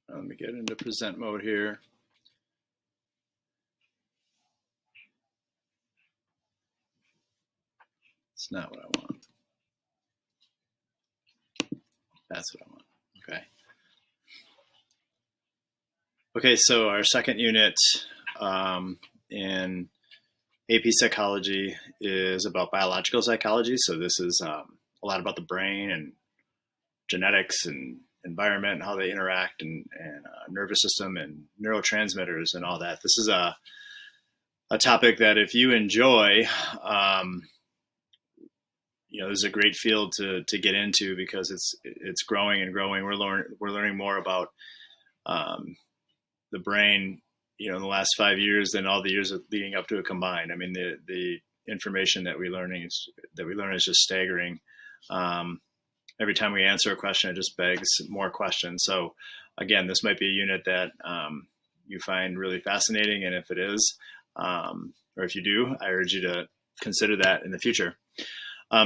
Let me get into present mode here. It's not what I want. That's what I want. Okay. Okay, so our second unit in AP psychology is about biological psychology. So this is a lot about the brain and genetics and environment and how they interact and nervous system and neurotransmitters and all that. This is a topic that if you enjoy, this is a great field to get into because it's growing and growing. We're learning more about the brain, in the last 5 years than all the years leading up to it combined. I mean, the information that we learn is just staggering. Every time we answer a question, it just begs more questions. So again, this might be a unit that you find really fascinating. And if it is, or if you do, I urge you to consider that in the future.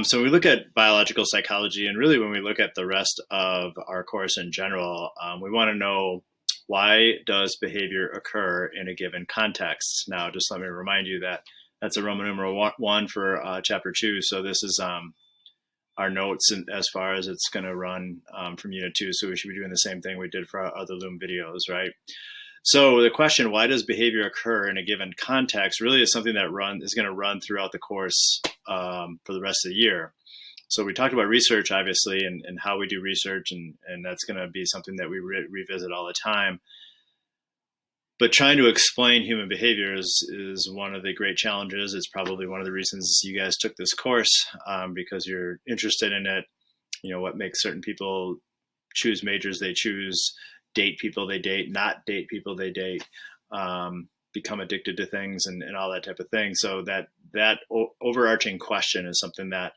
So when we look at biological psychology, and really when we look at the rest of our course in general, we want to know, why does behavior occur in a given context? Now, just let me remind you that that's a Roman numeral 1 for chapter 2. So this is our notes as far as it's going to run from unit 2. So we should be doing the same thing we did for our other Loom videos, right? So the question, why does behavior occur in a given context, really is something that is going to run throughout the course for the rest of the year. So we talked about research, obviously, and how we do research, and that's going to be something that we revisit all the time. But trying to explain human behavior is one of the great challenges. It's probably one of the reasons you guys took this course, because you're interested in it. What makes certain people choose majors they choose, date people they date, not date people they date, become addicted to things and all that type of thing. So that overarching question is something that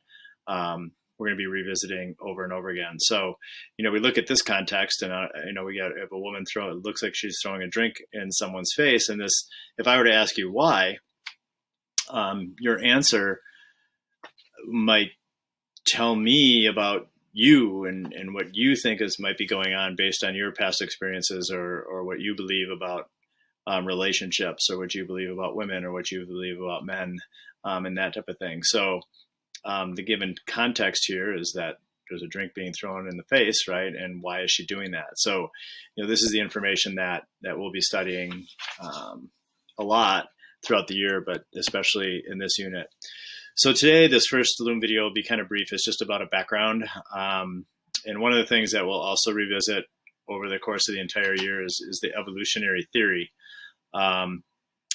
we're going to be revisiting over and over again. So, we look at this context, and we got, if a woman it looks like she's throwing a drink in someone's face, and this, if I were to ask you why, your answer might tell me about you and what you think might be going on based on your past experiences, or what you believe about relationships, or what you believe about women, or what you believe about men, and that type of thing. So the given context here is that there's a drink being thrown in the face, right? And why is she doing that? So, this is the information that we'll be studying a lot throughout the year, but especially in this unit. So today, this first Loom video will be kind of brief. It's just about a background. And one of the things that we'll also revisit over the course of the entire year is the evolutionary theory.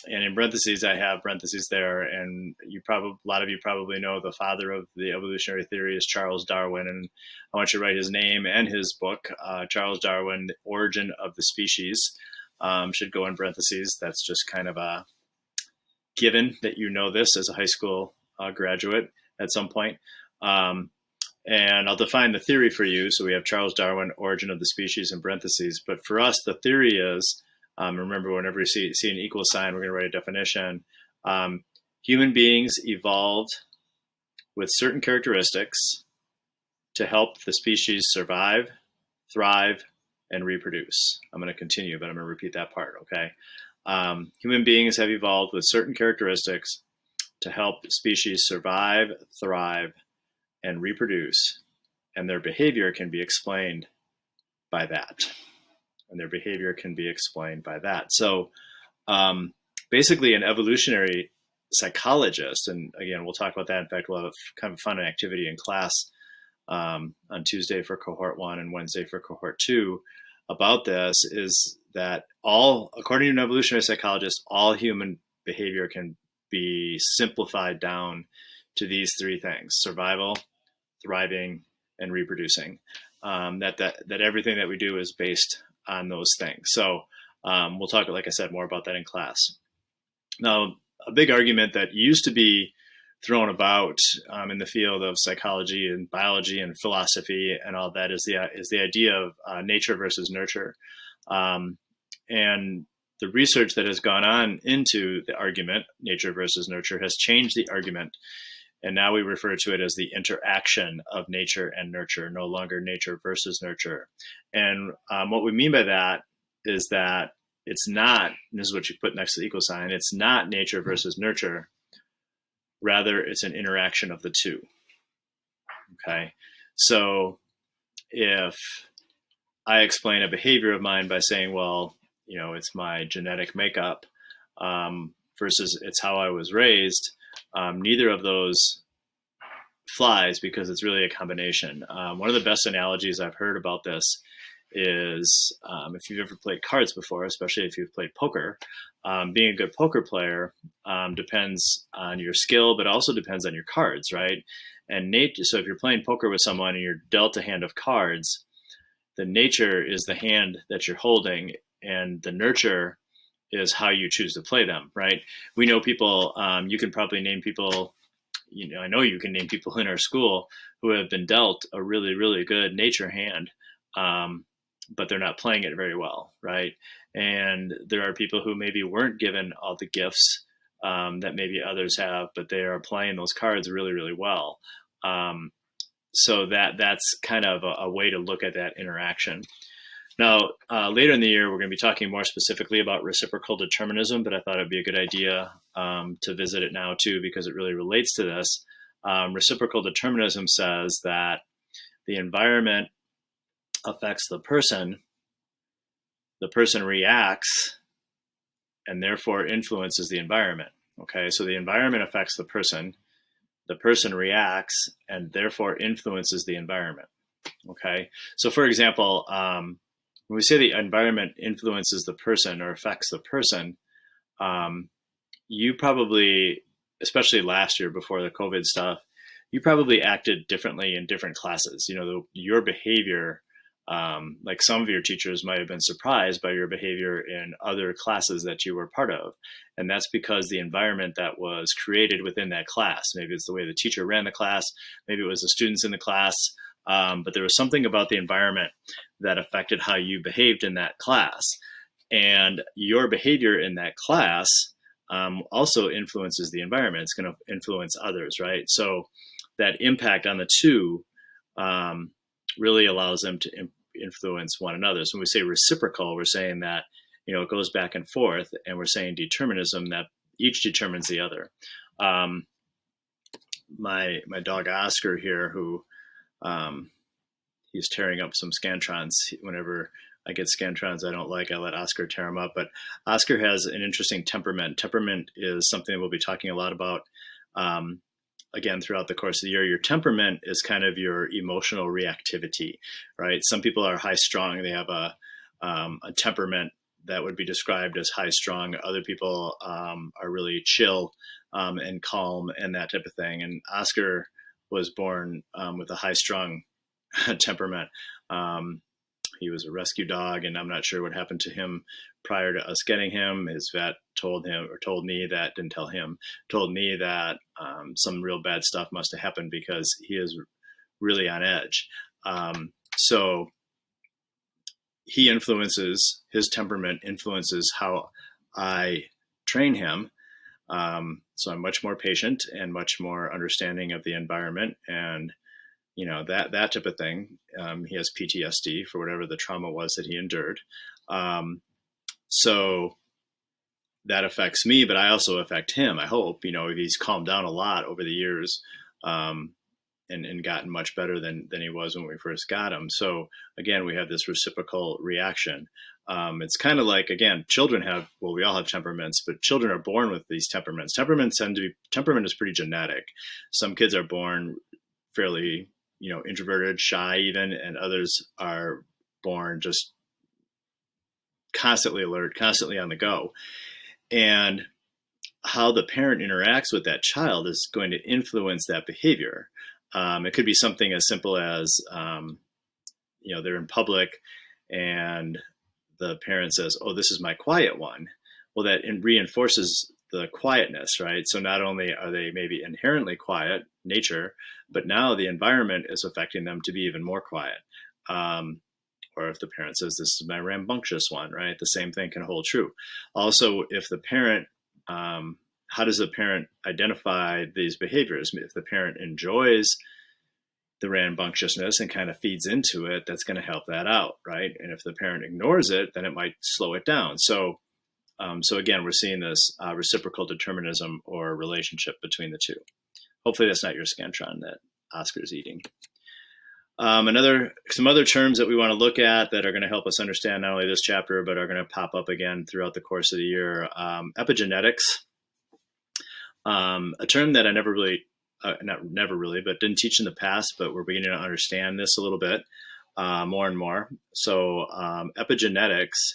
And in parentheses, I have parentheses there, and a lot of you probably know the father of the evolutionary theory is Charles Darwin, and I want you to write his name and his book, Charles Darwin, The Origin of the Species, should go in parentheses. That's just kind of a given that you know this as a high school graduate at some point. And I'll define the theory for you. So we have Charles Darwin, Origin of the Species in parentheses, but for us, the theory is, remember, whenever you see an equal sign, we're going to write a definition. Human beings evolved with certain characteristics to help the species survive, thrive, and reproduce. I'm going to continue, but I'm going to repeat that part, okay? Human beings have evolved with certain characteristics to help species survive, thrive, and reproduce, and their behavior can be explained by that. So basically an evolutionary psychologist, and again, we'll talk about that. In fact, we'll have a kind of fun activity in class on Tuesday for cohort 1 and Wednesday for cohort 2 about this, is that according to an evolutionary psychologist, all human behavior can be simplified down to these 3 things: survival, thriving, and reproducing. That everything that we do is based on those things. So we'll talk, like I said, more about that in class. Now, a big argument that used to be thrown about in the field of psychology and biology and philosophy and all that is the idea of nature versus nurture. And the research that has gone on into the argument, nature versus nurture, has changed the argument. And now we refer to it as the interaction of nature and nurture, no longer nature versus nurture. And what we mean by that is that it's not, and this is what you put next to the equal sign, it's not nature versus nurture. Rather, it's an interaction of the two. Okay. So if I explain a behavior of mine by saying, well, it's my genetic makeup versus it's how I was raised, neither of those flies because it's really a combination. One of the best analogies I've heard about this is if you've ever played cards before, especially if you've played poker, being a good poker player depends on your skill, but also depends on your cards, right? And so if you're playing poker with someone and you're dealt a hand of cards, the nature is the hand that you're holding, and the nurture is how you choose to play them, right? We know people, you can probably name people, I know you can name people in our school who have been dealt a really, really good nature hand, but they're not playing it very well, right? And there are people who maybe weren't given all the gifts that maybe others have, but they are playing those cards really, really well. So that's kind of a way to look at that interaction. Now, later in the year, we're going to be talking more specifically about reciprocal determinism, but I thought it'd be a good idea to visit it now too, because it really relates to this. Reciprocal determinism says that the environment affects the person reacts, and therefore influences the environment. Okay, so the environment affects the person reacts, and therefore influences the environment. Okay, so for example, when we say the environment influences the person or affects the person, you probably, especially last year before the COVID stuff, you probably acted differently in different classes. Your behavior, like some of your teachers might have been surprised by your behavior in other classes that you were part of. And that's because the environment that was created within that class, maybe it's the way the teacher ran the class, maybe it was the students in the class, but there was something about the environment that affected how you behaved in that class. And your behavior in that class also influences the environment. It's going to influence others, right? So that impact on the two really allows them to influence one another. So when we say reciprocal, we're saying that, it goes back and forth, and we're saying determinism, that each determines the other. My dog Oscar here, who he's tearing up some scantrons. Whenever I get scantrons I don't like, I let Oscar tear them up. But Oscar has an interesting temperament. Temperament is something we'll be talking a lot about again throughout the course of the year. Your temperament is kind of your emotional reactivity, right? Some people are high strung. They have a temperament that would be described as high strung. Other people are really chill and calm and that type of thing. And Oscar was born with a high strung temperament. He was a rescue dog, and I'm not sure what happened to him prior to us getting him. His vet told me that some real bad stuff must have happened because he is really on edge. So his temperament influences how I train him. So I'm much more patient and much more understanding of the environment and that type of thing. He has PTSD for whatever the trauma was that he endured. So that affects me, but I also affect him. I hope, he's calmed down a lot over the years, and gotten much better than he was when we first got him. So again, we have this reciprocal reaction. It's kind of like, again, we all have temperaments, but children are born with these temperaments. Temperament is pretty genetic. Some kids are born fairly, introverted, shy even, and others are born just constantly alert, constantly on the go. And how the parent interacts with that child is going to influence that behavior. It could be something as simple as, they're in public and the parent says, "Oh, this is my quiet one." Well, that reinforces the quietness, right? So not only are they maybe inherently quiet, nature, but now the environment is affecting them to be even more quiet. Or if the parent says, "This is my rambunctious one," right? The same thing can hold true. Also, if the parent, how does the parent identify these behaviors? If the parent enjoys the rambunctiousness and kind of feeds into it, that's going to help that out, right? And if the parent ignores it, then it might slow it down. So again, we're seeing this reciprocal determinism or relationship between the two. Hopefully that's not your Scantron that Oscar's eating. Some other terms that we want to look at that are going to help us understand not only this chapter, but are going to pop up again throughout the course of the year. Epigenetics, a term that I never really, but didn't teach in the past, but we're beginning to understand this a little bit more and more. So epigenetics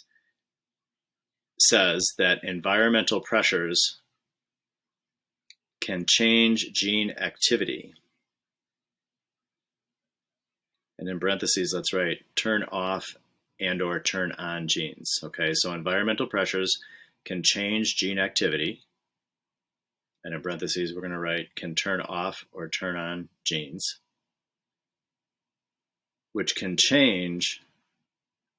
says that environmental pressures can change gene activity. And in parentheses, that's right, turn off and or turn on genes. Okay, so environmental pressures can change gene activity. And in parentheses, we're going to write can turn off or turn on genes, which can change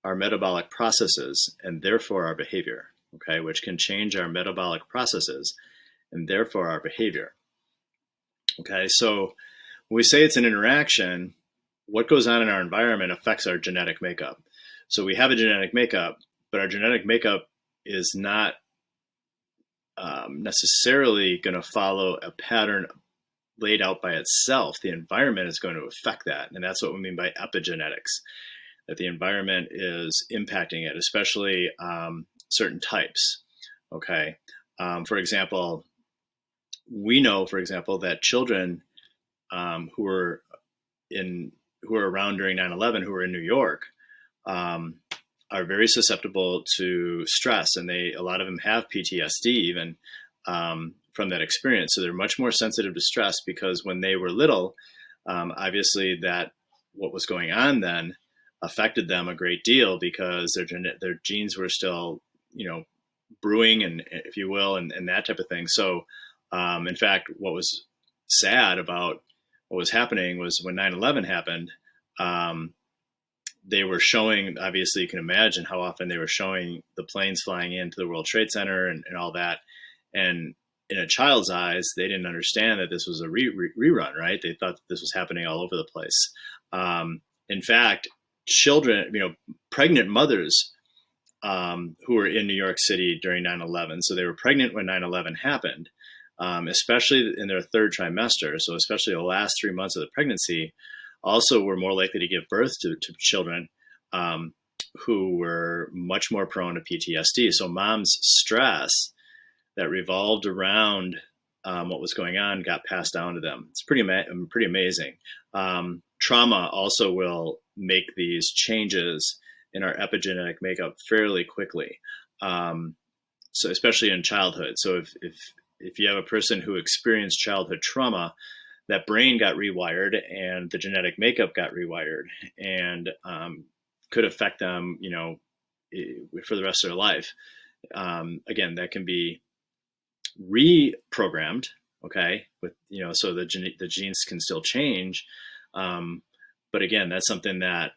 our metabolic processes and therefore our behavior. Okay, which can change our metabolic processes and therefore our behavior. Okay, so when we say it's an interaction, what goes on in our environment affects our genetic makeup. So we have a genetic makeup, but our genetic makeup is not necessarily going to follow a pattern laid out by itself. The environment is going to affect that. And that's what we mean by epigenetics, that the environment is impacting it, especially certain types. Okay. For example, we know, that children who are around during 9/11, who were in New York, are very susceptible to stress, and a lot of them have PTSD even from that experience. So they're much more sensitive to stress because when they were little, obviously that what was going on then affected them a great deal because their genes were still, brewing, and if you will, and that type of thing. So, in fact, what was sad about what was happening was when 9/11 happened, they were showing, obviously you can imagine how often they were showing the planes flying into the World Trade Center and all that. And in a child's eyes, they didn't understand that this was a rerun, right? They thought that this was happening all over the place. In fact, children, pregnant mothers who were in New York City during 9/11, so they were pregnant when 9/11 happened, especially in their third trimester, so especially the last 3 months of the pregnancy, also were more likely to give birth to children who were much more prone to PTSD. So mom's stress that revolved around what was going on got passed down to them. It's pretty amazing. Trauma also will make these changes in our epigenetic makeup fairly quickly. So especially in childhood. So if you have a person who experienced childhood trauma, that brain got rewired and the genetic makeup got rewired and could affect them, for the rest of their life. Again, that can be reprogrammed, okay, so the genes can still change. But again, that's something that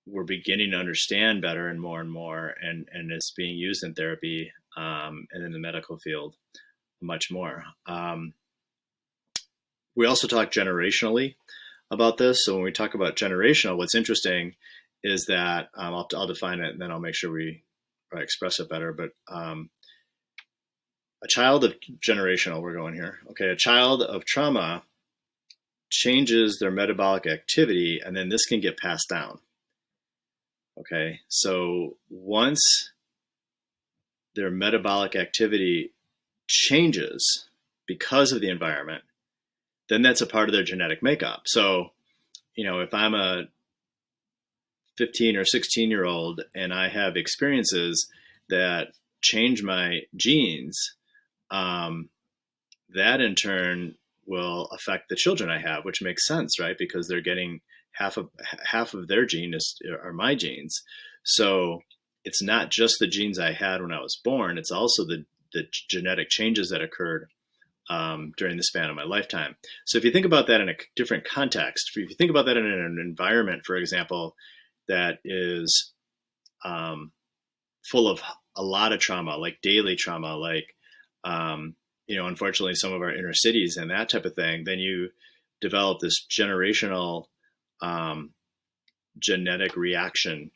we're beginning to understand better and more, and it's being used in therapy and in the medical field much more. We also talk generationally about this. So when we talk about generational, what's interesting is that I'll define it and then I'll make sure we express it better. But a child of generational, we're going here. Okay, a child of trauma changes their metabolic activity, and then this can get passed down. Okay, so once their metabolic activity changes because of the environment, then that's a part of their genetic makeup. So, if I'm a 15 or 16-year-old and I have experiences that change my genes, that in turn will affect the children I have, which makes sense, right? Because they're getting half of their genes are my genes. So it's not just the genes I had when I was born, it's also the genetic changes that occurred during the span of my lifetime. So if you think about that in a different context, if you think about that in an environment, for example, that is full of a lot of trauma, like daily trauma, like, unfortunately some of our inner cities and that type of thing, then you develop this generational genetic reaction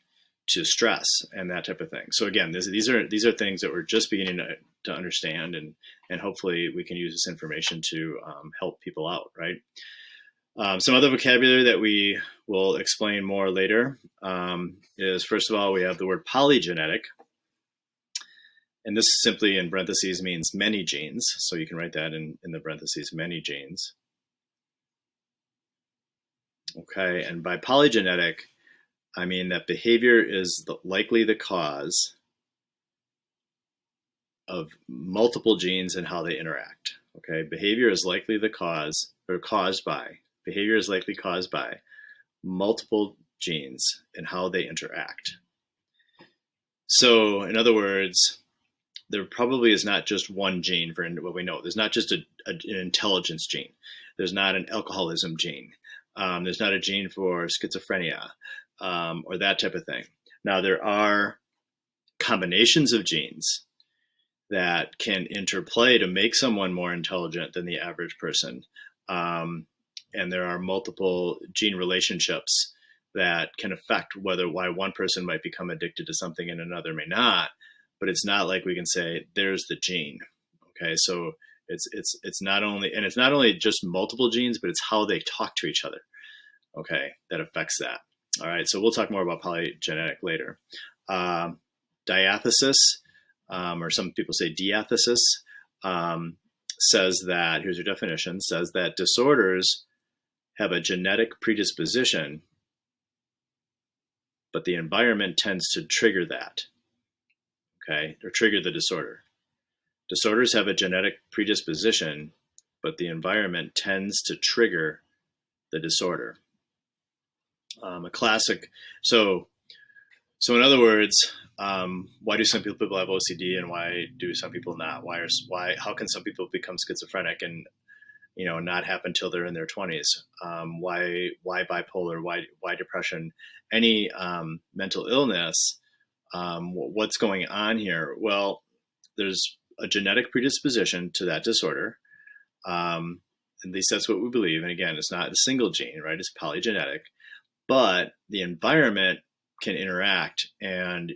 to stress and that type of thing. So again, these are things that we're just beginning to understand, and hopefully we can use this information to help people out, right? Some other vocabulary that we will explain more later is, first of all, we have the word polygenetic. And this simply in parentheses means many genes. So you can write that in the parentheses, many genes. Okay, and by polygenetic, I mean that behavior is likely the cause of multiple genes and how they interact. Okay, behavior is likely the cause, or caused by, behavior is likely caused by multiple genes and how they interact. So, in other words, there probably is not just one gene for what we know. There's not just an intelligence gene. There's not an alcoholism gene. There's not a gene for schizophrenia or that type of thing. Now, there are combinations of genes that can interplay to make someone more intelligent than the average person. And there are multiple gene relationships that can affect why one person might become addicted to something and another may not. But it's not like we can say there's the gene. Okay, so it's not only just multiple genes, but it's how they talk to each other. Okay, that affects that. All right, so we'll talk more about polygenetic later. Diathesis, or some people say diathesis, says that, here's your definition, says that disorders have a genetic predisposition, but the environment tends to trigger that. Okay, or trigger the disorder. Disorders have a genetic predisposition, but the environment tends to trigger the disorder. A classic. So in other words, why do some people have OCD and why do some people not? How can some people become schizophrenic and not happen till they're in their 20s? Why bipolar? Why depression? Any mental illness? What's going on here? Well, there's a genetic predisposition to that disorder. At least that's what we believe. And again, it's not a single gene, right? It's polygenetic. But the environment can interact and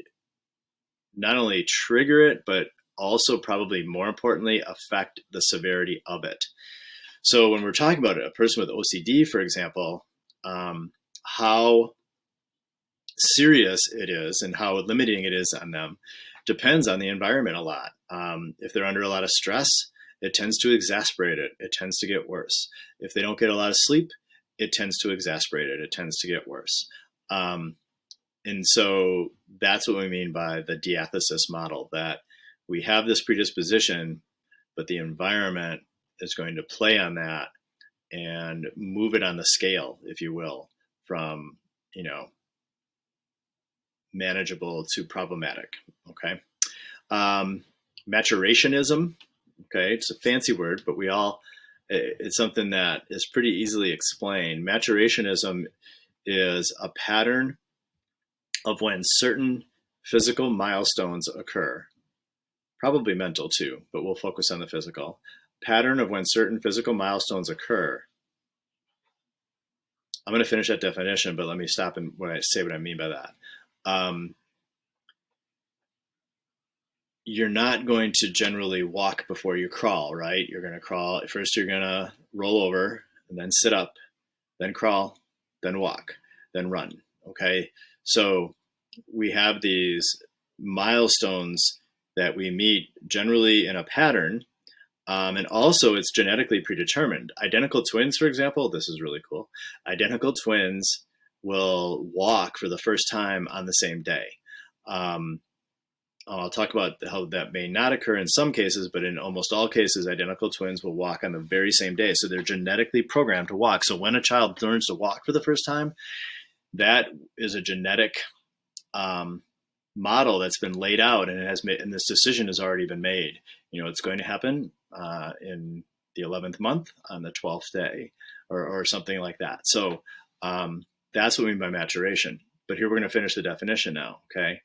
not only trigger it, but also probably more importantly, affect the severity of it. So when we're talking about a person with OCD, for example, how serious it is and how limiting it is on them depends on the environment a lot. If they're under a lot of stress, it tends to exacerbate it. It tends to get worse. If they don't get a lot of sleep, it tends to exacerbate it. It tends to get worse. And so that's what we mean by the diathesis model, that we have this predisposition, but the environment is going to play on that and move it on the scale, if you will, from, manageable to problematic. Okay. Maturationism. Okay. It's a fancy word, but it's something that is pretty easily explained. Maturationism is a pattern of when certain physical milestones occur, probably mental too, but we'll focus on the physical. Pattern of when certain physical milestones occur. I'm going to finish that definition, but let me stop and say what I mean by that. You're not going to generally walk before you crawl, right? You're going to crawl. First, you're going to roll over and then sit up, then crawl, then walk, then run. Okay. So we have these milestones that we meet generally in a pattern. And also it's genetically predetermined. Identical twins, for example, this is really cool. Identical twins will walk for the first time on the same day. I'll talk about how that may not occur in some cases, but in almost all cases, identical twins will walk on the very same day. So they're genetically programmed to walk. So when a child learns to walk for the first time, that is a genetic model that's been laid out, and and this decision has already been made. It's going to happen in the 11th month on the 12th day or something like that. So that's what we mean by maturation. But here we're going to finish the definition now. Okay.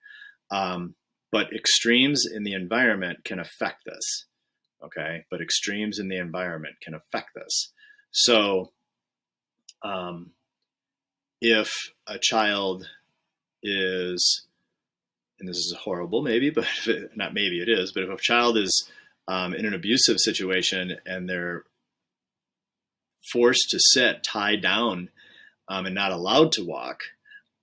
But extremes in the environment can affect this. Okay. But extremes in the environment can affect this. So Um, if a child is, and this is horrible maybe, but not maybe, it is, but if a child is in an abusive situation and they're forced to sit tied down and not allowed to walk,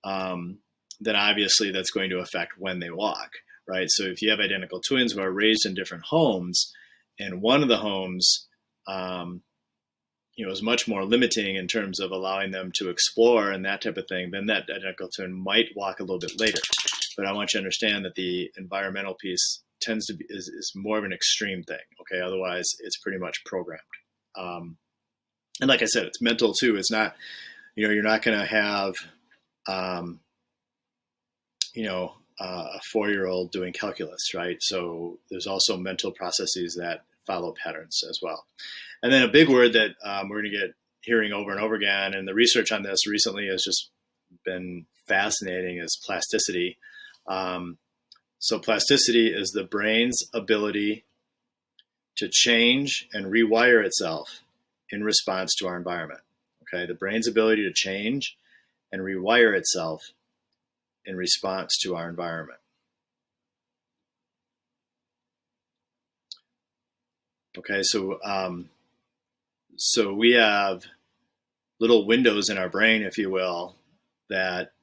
um, then obviously that's going to affect when they walk, right? So if you have identical twins who are raised in different homes, and one of the homes, um, is much more limiting in terms of allowing them to explore and that type of thing, then that identical twin might walk a little bit later. But I want you to understand that the environmental piece tends to be is more of an extreme thing. Okay, otherwise it's pretty much programmed. Um, and like I said, it's mental too. It's not, you're not going to have, um, a 4-year-old doing calculus, right? So there's also mental processes that follow patterns as well. And then a big word that we're going to get hearing over and over again, and the research on this recently has just been fascinating, is plasticity. So plasticity is the brain's ability to change and rewire itself in response to our environment. Okay, the brain's ability to change and rewire itself in response to our environment. Okay, so we have little windows in our brain, if you will, that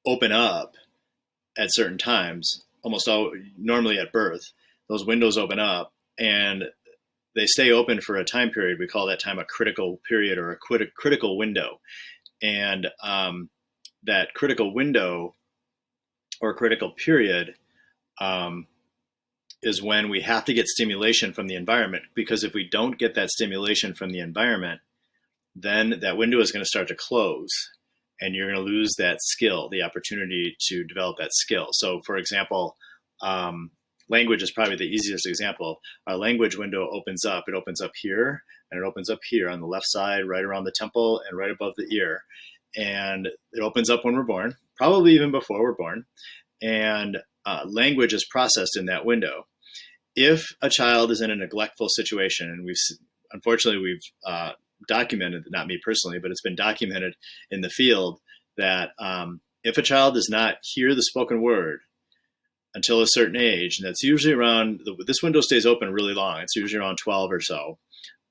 open up at certain times, normally at birth. Those windows open up and they stay open for a time period. We call that time a critical period or a critical window. And that critical window or critical period is when we have to get stimulation from the environment, because if we don't get that stimulation from the environment, then that window is going to start to close and you're going to lose that skill, the opportunity to develop that skill. So for example, language is probably the easiest example. Our language window opens up. It opens up here and it opens up here on the left side, right around the temple and right above the ear. And it opens up when we're born, probably even before we're born. And language is processed in that window. If a child is in a neglectful situation, and unfortunately we've documented, not me personally, but it's been documented in the field that if a child does not hear the spoken word until a certain age, and that's usually around, this window stays open really long, it's usually around 12 or so,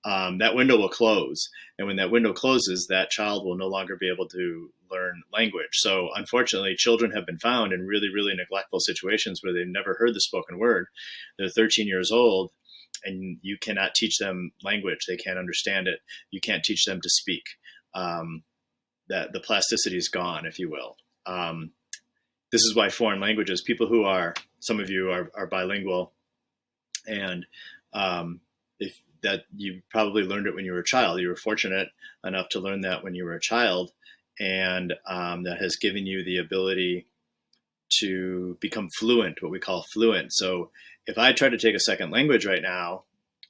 that window will close. And when that window closes, that child will no longer be able to learn language. So unfortunately, children have been found in really, really neglectful situations where they've never heard the spoken word. They're 13 years old and you cannot teach them language. They can't understand it. You can't teach them to speak. That the plasticity is gone, if you will. This is why foreign languages, people who are, some of you are bilingual, and if that you probably learned it when you were a child. You were fortunate enough to learn that when you were a child, and that has given you the ability to become fluent, what we call fluent. So if I tried to take a second language right now,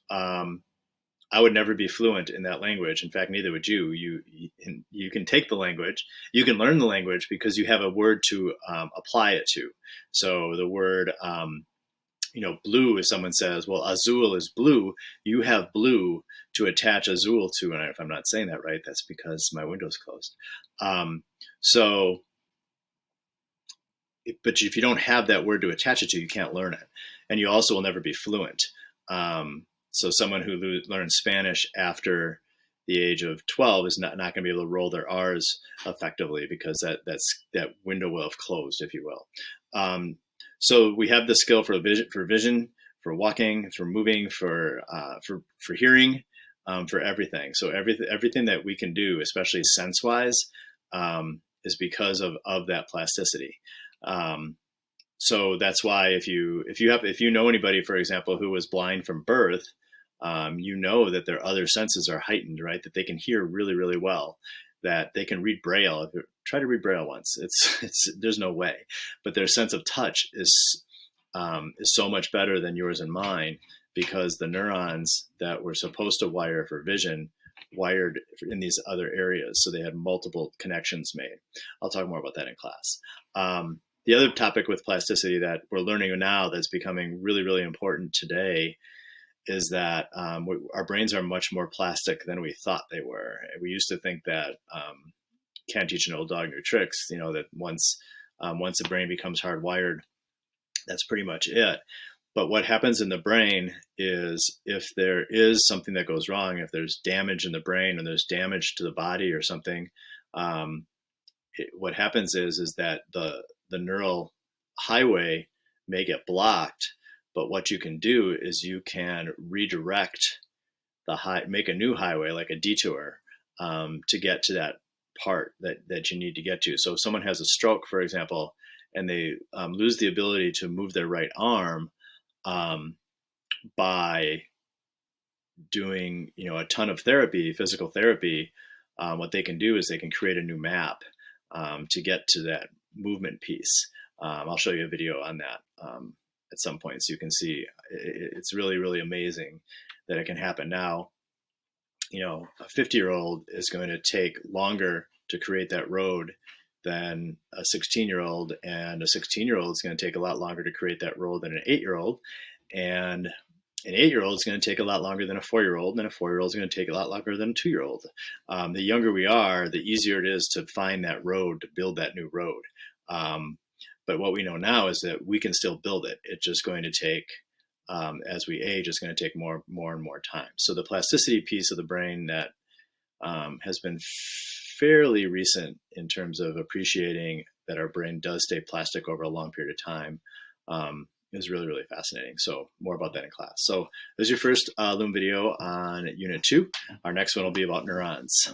I would never be fluent in that language. In fact, neither would you. You can take the language, you can learn the language because you have a word to apply it to. So the word, blue, if someone says, well, azul is blue, you have blue to attach azul to. And if I'm not saying that right, that's because my window's closed. But if you don't have that word to attach it to, you can't learn it. And you also will never be fluent. So someone who learns Spanish after the age of 12 is not going to be able to roll their R's effectively because that window will have closed, if you will. So we have the skill for vision, for walking, for moving, for hearing, for everything. So everything that we can do, especially sense-wise, is because of that plasticity. So that's why if you know anybody, for example, who was blind from birth, you know that their other senses are heightened, right? That they can hear really, really well, that they can read Braille. Try to read Braille once. There's no way, but their sense of touch is so much better than yours and mine, because the neurons that were supposed to wire for vision wired in these other areas. So they had multiple connections made. I'll talk more about that in class. The other topic with plasticity that we're learning now that's becoming really, really important today is that our brains are much more plastic than we thought they were. We used to think that can't teach an old dog new tricks. You know that once the brain becomes hardwired, that's pretty much it. But what happens in the brain is if there is something that goes wrong, if there's damage in the brain or there's damage to the body or something, what happens is that the neural highway may get blocked. But what you can do is you can redirect make a new highway, like a detour, to get to that part that you need to get to. So if someone has a stroke, for example, and they lose the ability to move their right arm by doing a ton of therapy, physical therapy, what they can do is they can create a new map to get to that movement piece. I'll show you a video on that at some point so you can see it's really, really amazing that it can happen. Now, a 50-year-old is going to take longer to create that road than a 16-year-old, and a 16-year-old is going to take a lot longer to create that road than an 8-year-old, and an 8-year-old is going to take a lot longer than a 4-year-old, and a 4-year-old is going to take a lot longer than a 2-year-old. The younger we are, the easier it is to find that road, to build that new road. But what we know now is that we can still build it. It's just going to take, as we age, it's going to take more and more time. So the plasticity piece of the brain that has been fairly recent in terms of appreciating that our brain does stay plastic over a long period of time is really, really fascinating. So more about that in class. So there's your first Loom video on Unit 2. Our next one will be about neurons.